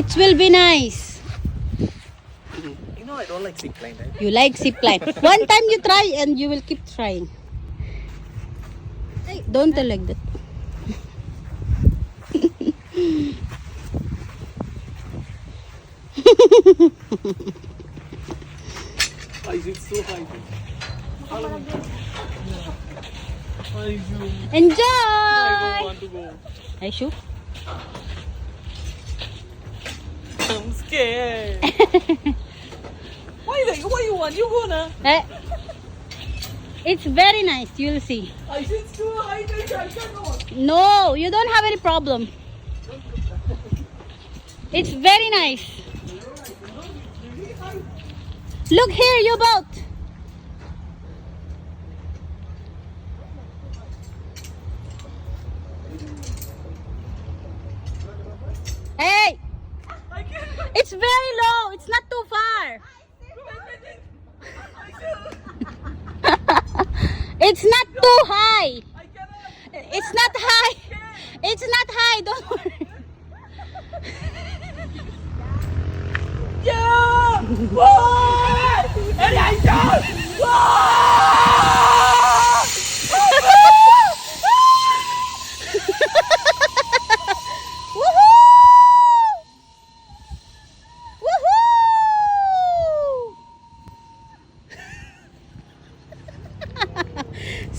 It will be nice. You know I don't like zipline, right? You like zipline. One time you try and you will keep trying. Hey, don't tell like that. Why is it so high? Enjoy! I don't want to go. Aishu? I'm scared. Why you want? You go na. It's very nice, you'll see. I said it's too high, I cannot. No, you don't have any problem. It's very nice. Look here, you both. Hey! It's very low. It's not too far. It's not too high. It's not high. It's not high. Don't worry. Yeah! Whoa! And I don't!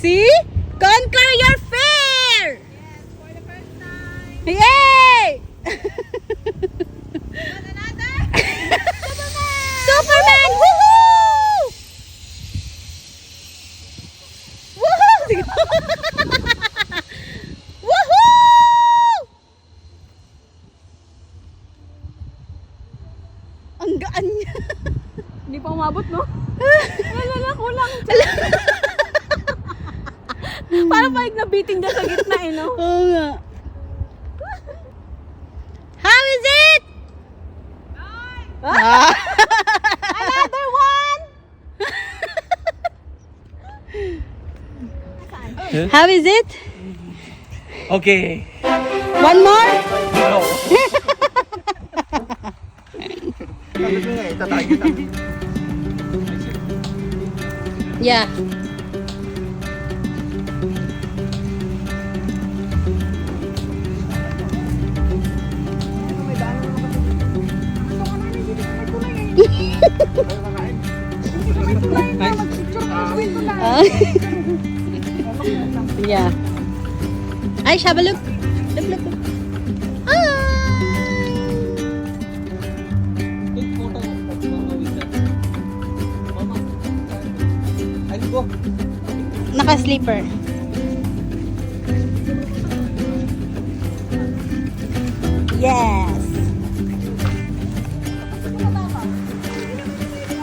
See? Conquer your fear! Yes, for the first time. Yay! Want another? Superman! Woohoo! Woohoo! Woohoo! Ang gaan niya. Hindi pa umabot, no? Alala, kulang. Parang paig na beating dyan sa gitna, eh, no? Oo nga. How is it? Ah. Another one! How is it? Okay. One more? No. Sabi ko nga eh, tatagin namin. Yeah. Yeah. Aish, have a look. Look, look, look. Take photo of Mama with that. Mama. I'll go. Naka-sleeper. Yes.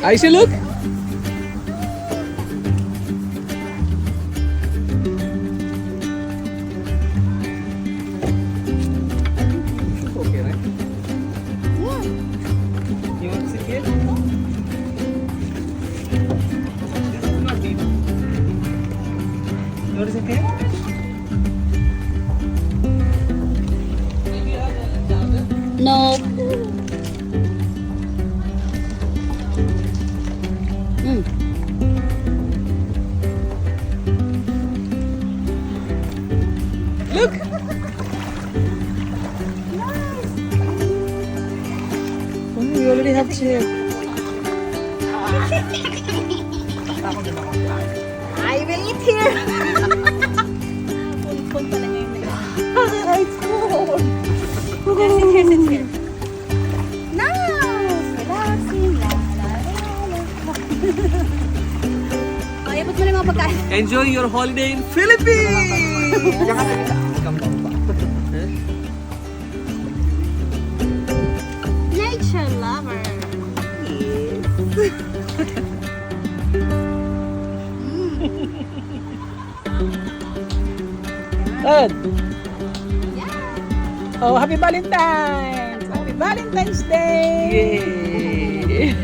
I see, look. Okay, right? Yeah. You want to sit here? Not deep. You want to sit here? Maybe you have a charger? No. Mm. Look! Oh, you already have chair. I will eat here. Pun pala niya yung It's cold. Sit here, sit here. Nice! Relaxing. La, la, la, la. Ay, abot mo na yung mga pagkain. Enjoy your holiday in Philippines! Nature lover. Good. Oh, happy Valentine's! Happy Valentine's Day! Yay!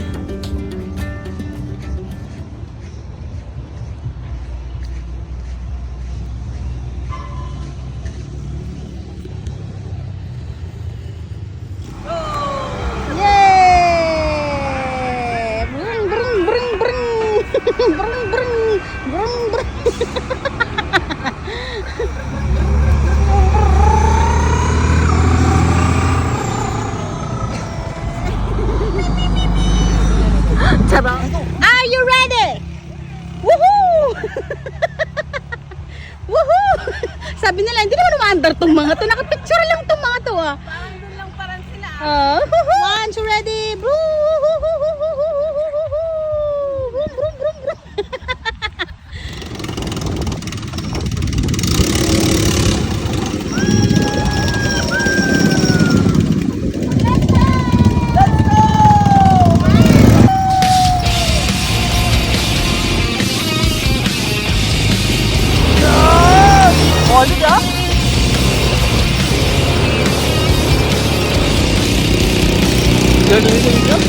Brung, brung. Brung, brung. Are you ready? Woohoo! Woohoo! Sabi nila, hindi naman umaandar tong mga to. Nakapicture lang tong mga to ah. Parang doon lang parang sila. Once ready, brum, brum, brum, brum. Solid ah. Gano'n yun.